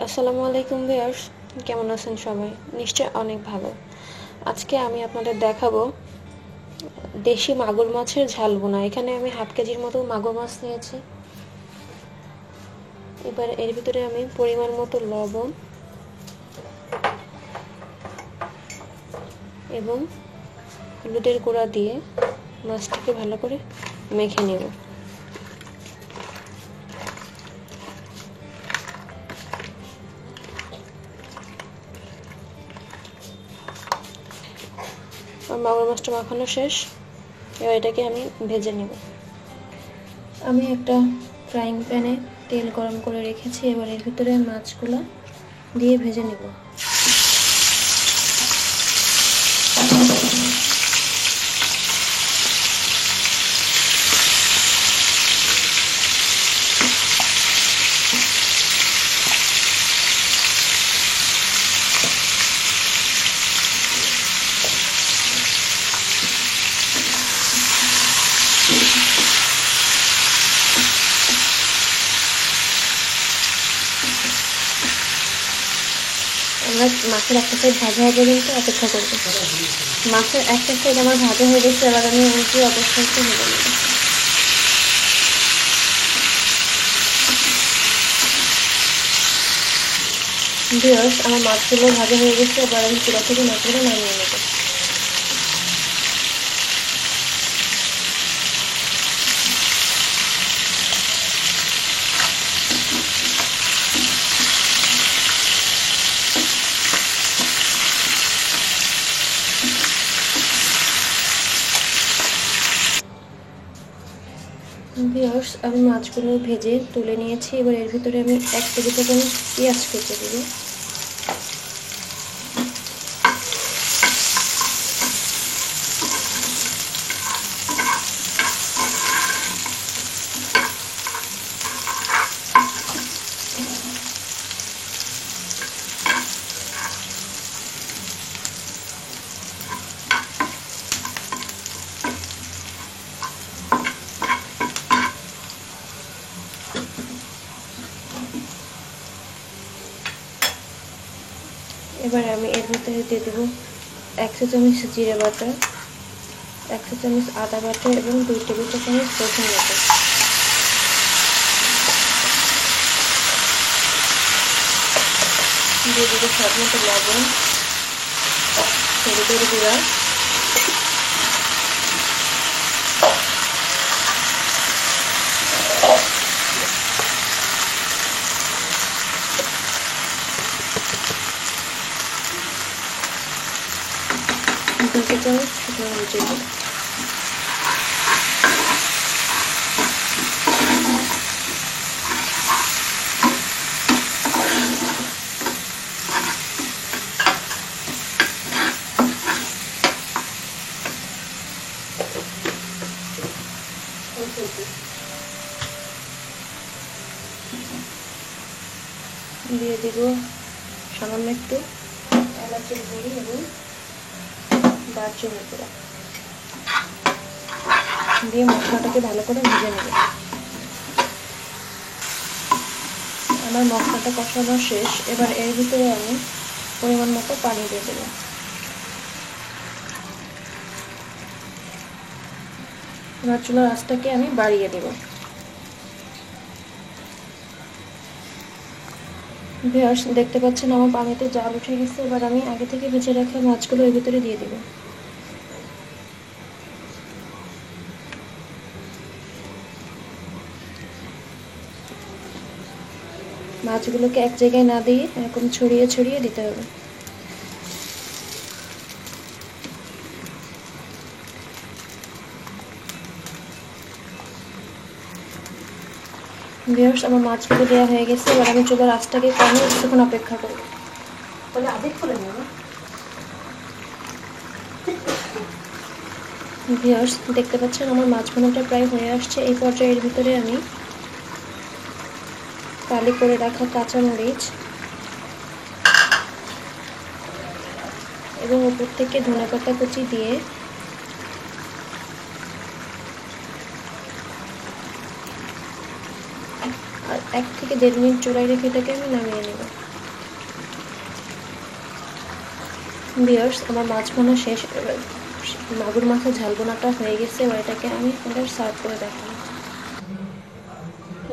আসসালামু আলাইকুম ভিউয়ার্স, কেমন আছেন সবাই? নিশ্চয় অনেক ভালো। আজকে আমি আপনাদের দেখাবো দেশি মাগুর মাছের ঝাল ভুনা। এখানে আমি হাফ কেজির মতো মাগুর মাছ নিয়েছি। এবার এর ভিতরে আমি পরিমাণ মতো লবণ এবং হলুদের গুঁড়া দিয়ে মাছটাকে ভালো করে মেখে নেব। মাগুর মাছটা মাখানো শেষ। এবার এটাকে আমি ভেজে নেব। আমি একটা ফ্রাইং প্যানে তেল গরম করে রেখেছি। এবার এর ভিতরে মাছগুলো দিয়ে ভেজে নেব। আমরা মাছের একটা সাইড ভাজা হওয়া পর্যন্ত অপেক্ষা করব। মাছের একটা সাইড আমার ভাজা হয়ে গেছে। এবার আমি উল্টে অপেক্ষা করতে নেব। ভিউয়ার্স, আমার মাছগুলো ভাজা হয়ে গেছে। এবার আমি চুলা থেকে মাছগুলো নামিয়ে নেব। ভিউয়ার্স, আমি মাছগুলো ভেজে তুলে নিয়েছি। এবার এর ভিতরে আমি 1 কেজি পরিমাণ পেঁয়াজ কেটে দেব। এবার আমি এর ভিতরে দিয়ে দেবো 1 চা চামচ জিরে বাটা, 1 চা চামচ আদা বাটা এবং 2 টেবিল চামচ রসুন বাটা। দিয়ে দেবো স্বাদ মতো লবণ, হলুদের গুঁড়া, চামচ শুকনো মরিচের গুঁড়া। দিয়ে দিব সামান্য একটু এলাচের গুঁড়ি এবং দারচিনি গুঁড়া দিয়ে মশলাটাকে ভালো করে ভেজে নেব। আমার মশলাটা কষানো শেষ। এবার এর ভিতরে আমি পরিমাণ মতো পানি দিয়ে দেব। এবার চুলার আঁচটাকে আমি বাড়িয়ে দেব। ভিউয়ার্স, দেখতে পাচ্ছেন আমার পানিতে জাল উঠে গেছে। এবার আমি আগে থেকে ভেজে রাখা মাছগুলো এর ভিতরে দিয়ে দেব। মাছগুলোকে এক জায়গায় না দিয়ে এরকম ছড়িয়ে ছড়িয়ে দিতে হবে। ভিউয়ার্স, আমার মাছগুলো দেওয়া হয়ে গেছে। এবার আমি চুলার আঁচটাকে কমিয়ে কিছুক্ষণ অপেক্ষা করব। ভিউয়ার্স, দেখতে পাচ্ছেন আমার মাছ ভুনাটা প্রায় হয়ে আসছে। এই পর্যায়ের ভিতরে আমি ফালি করে রাখা কাঁচামরিচ এবং উপর থেকে ধনেপাতা কুচি দিয়ে আর 1 থেকে 1.5 মিনিট চুলায় রেখে এটাকে আমি নামিয়ে নেব। ভিউয়ার্স, আমার মাছ ভুনা শেষ। এবার মাগুর মাছের ঝাল ভুনাটা হয়ে গেছে। এবার এটাকে আমি আপনাদের সার্ভ করে দেখাবো।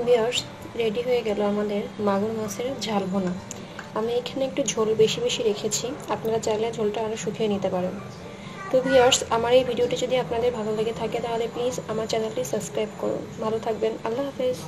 ভিউয়ার্স, রেডি হয়ে গেল আমাদের মাগুর মাছের ঝাল ভুনা। আমি এখানে একটু ঝোল বেশি বেশি রেখেছি, আপনারা চাইলে ঝোলটা আরও শুকিয়ে নিতে পারেন। তো ভিউয়ার্স, আমার এই ভিডিওটি যদি আপনাদের ভালো লেগে থাকে তাহলে প্লিজ আমার চ্যানেলটি সাবস্ক্রাইব করুন। ভালো থাকবেন, আল্লাহ হাফেজ।